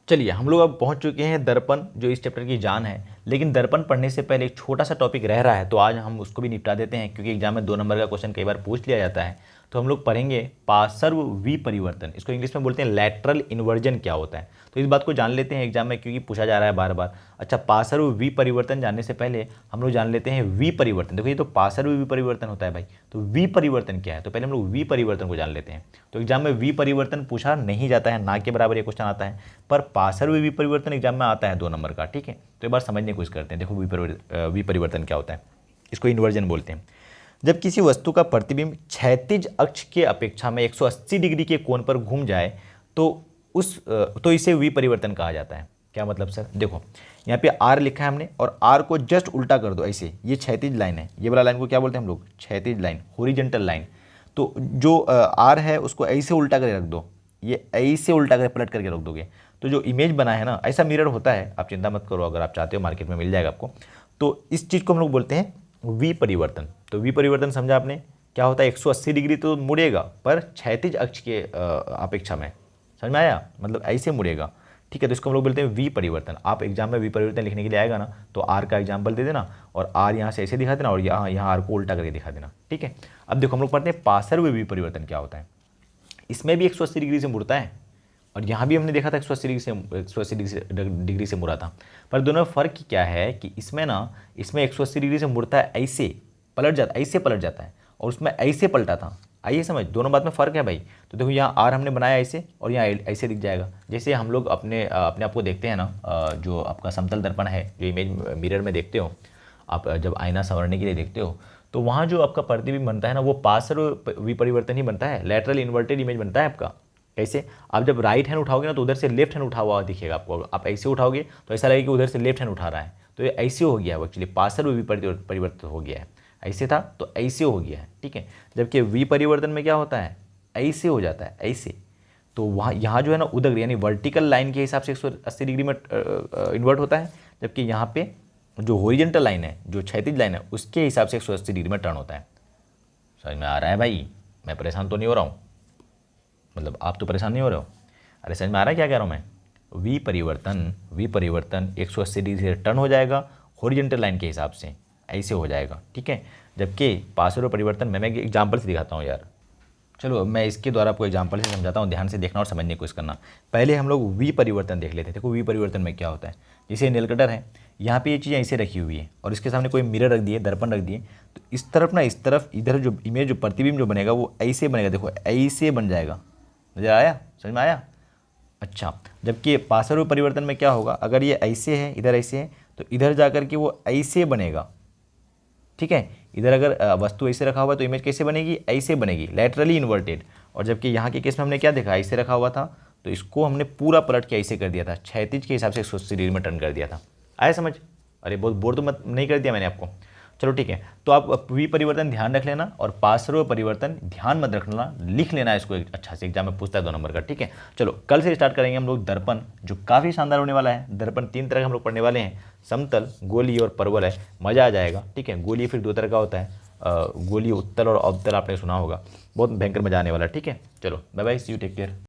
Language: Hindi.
चलिए हम लोग अब पहुंच चुके हैं दर्पण, जो इस चैप्टर की जान है। लेकिन दर्पण पढ़ने से पहले एक छोटा सा टॉपिक रह रहा है, तो आज हम उसको भी निपटा देते हैं, क्योंकि एग्जाम में 2 नंबर का क्वेश्चन कई बार पूछ लिया जाता है। तो हम लोग पढ़ेंगे पार्श्व विपरिवर्तन, इसको इंग्लिश में बोलते हैं लैटरल इन्वर्जन क्या होता है। तो इस बात को जान लेते हैं एग्जाम में, क्योंकि पूछा जा रहा है बार बार। अच्छा, पार्श्व विपरिवर्तन जानने से पहले हम लोग जान लेते हैं विपरिवर्तन। देखो ये तो पार्श्व विपरिवर्तन होता है भाई, तो विपरिवर्तन क्या है, तो पहले हम लोग विपरिवर्तन को जान लेते हैं। तो एग्जाम में विपरिवर्तन पूछा नहीं जाता है, ना के बराबर ये क्वेश्चन आता है, पर पार्श्व विपरिवर्तन एग्जाम में आता है 2 नंबर का। ठीक है, तो एक बार समझने की कोशिश करते हैं। देखो विपरिवर्तन क्या होता है, इसको इन्वर्जन बोलते हैं। जब किसी वस्तु का प्रतिबिंब क्षैतिज अक्ष के अपेक्षा में 180 डिग्री के कोण पर घूम जाए तो इसे विपरिवर्तन कहा जाता है। क्या मतलब सर, देखो यहाँ पे आर लिखा है हमने, और आर को जस्ट उल्टा कर दो ऐसे, ये क्षैतिज लाइन है, ये वाला लाइन को क्या बोलते हैं हम लोग, क्षैतिज लाइन, हॉरिजॉन्टल लाइन। तो जो आर है उसको ऐसे उल्टा करके रख दो, ये ऐसे उल्टा करके पलट करके रख दोगे, तो जो इमेज बना है ना, ऐसा मिरर होता है, आप चिंता मत करो, अगर आप चाहते हो मार्केट में मिल जाएगा आपको। तो इस चीज़ को हम लोग बोलते हैं विपरिवर्तन। तो विपरिवर्तन समझा आपने, क्या होता है, 180 डिग्री तो मुड़ेगा, पर क्षैतिज अक्ष के अपेक्षा में, समझ में आया, मतलब ऐसे मुड़ेगा। ठीक है, तो इसको हम लोग बोलते हैं विपरिवर्तन। आप एग्जाम में विपरिवर्तन लिखने के लिए आएगा ना, तो आर का एग्जाम्पल दे देना, और आर यहाँ से ऐसे दिखा देना, और यहाँ आर को उल्टा करके दिखा देना। ठीक है, अब देखो हम लोग पढ़ते हैं पार्श्व विपरिवर्तन क्या होता है। इसमें भी 180 डिग्री से मुड़ता है, और यहाँ भी हमने देखा था 180 डिग्री से मुड़ा था। पर दोनों में फ़र्क क्या है कि इसमें 180 डिग्री से मुड़ता है, ऐसे पलट जाता है, और उसमें ऐसे पलटा था। आइए समझ, दोनों बात में फ़र्क है भाई। तो देखो यहाँ आर हमने बनाया ऐसे, और यहाँ ऐसे दिख जाएगा। जैसे हम लोग अपने आप को देखते हैं ना, जो आपका समतल दर्पण है, जो इमेज मिरर में देखते हो आप, जब आईना संवरने के लिए देखते हो, तो वहाँ जो आपका प्रतिबिंब बनता है ना, वो पार्श्व विपरिवर्तन ही बनता है, लैटरल इन्वर्टेड इमेज बनता है आपका। कैसे, आप जब राइट हैंड उठाओगे ना, तो उधर से लेफ्ट हैंड उठा हुआ दिखेगा आपको। आप ऐसे उठाओगे तो ऐसा लगेगा कि उधर से लेफ्ट हैंड उठा रहा है, तो ये ऐसे हो गया है, एक्चुअली पार्श्व विपरिवर्तन हो गया है। ऐसे था तो ऐसे हो गया है। ठीक है, जबकि विपरिवर्तन में क्या होता है, ऐसे हो जाता है, ऐसे। तो वहाँ यहाँ जो है ना, उदग्र यानी वर्टिकल लाइन के हिसाब से 180 डिग्री में इन्वर्ट होता है, जबकि यहाँ पे जो हॉरिजॉन्टल लाइन है, जो क्षैतिज लाइन है, उसके हिसाब से 180 डिग्री में टर्न होता है। समझ में आ रहा है भाई, मैं परेशान तो नहीं हो रहा हूँ, मतलब आप तो परेशान नहीं हो रहे हो। अरे समझ में आ रहा है क्या कह रहा हूँ मैं। विपरिवर्तन 180 डिग्री से टर्न हो जाएगा, हॉरिजॉन्टल लाइन के हिसाब से ऐसे हो जाएगा। ठीक है, जबकि पार्श्व परिवर्तन मैं एक एग्जाम्पल से दिखाता हूँ यार। चलो मैं इसके द्वारा आपको एग्जाम्पल से समझाता हूँ, ध्यान से देखना और समझने की कोशिश करना। पहले हम लोग विपरिवर्तन देख लेते हैं। देखो विपरिवर्तन में क्या होता है, जैसे नेल कटर है, यहाँ पे ये चीज़ें ऐसे रखी हुई है, और इसके सामने कोई मिरर रख दिए, दर्पण रख दिए, तो इस तरफ ना, इस तरफ इधर जो इमेज, जो प्रतिबिंब जो बनेगा, वो ऐसे बनेगा। देखो ऐसे बन जाएगा, नजर आया, समझ में आया। अच्छा, जबकि पार्श्व परिवर्तन में क्या होगा, अगर ये ऐसे है, इधर ऐसे है, तो इधर जाकर के वो ऐसे बनेगा। ठीक है, इधर अगर वस्तु ऐसे रखा हुआ है, तो इमेज कैसे बनेगी, ऐसे बनेगी, लैटरली इन्वर्टेड। और जबकि यहाँ के केस में हमने क्या देखा, ऐसे रखा हुआ था, तो इसको हमने पूरा पलट के ऐसे कर दिया था, क्षैतिज के हिसाब से 180 डिग्री में टर्न कर दिया था। आया समझ। अरे बहुत बोर तो मत नहीं कर दिया मैंने आपको। चलो ठीक है, तो आप विपरिवर्तन ध्यान रख लेना, और पार्श्व परिवर्तन ध्यान मत रखना, लिख लेना इसको एक अच्छा से, एग्जाम में पूछता है 2 नंबर का। ठीक है, चलो कल से स्टार्ट करेंगे हम लोग दर्पण, जो काफ़ी शानदार होने वाला है। दर्पण 3 तरह के हम लोग पढ़ने वाले हैं, समतल, गोलीय और परवल है, मज़ा आ जाएगा। ठीक है, गोलीय फिर 2 तरह का होता है, गोलीय उत्तल और अवतल, आपने सुना होगा, बहुत भयंकर मजा आने वाला है। ठीक है, चलो bye bye, see you, take care.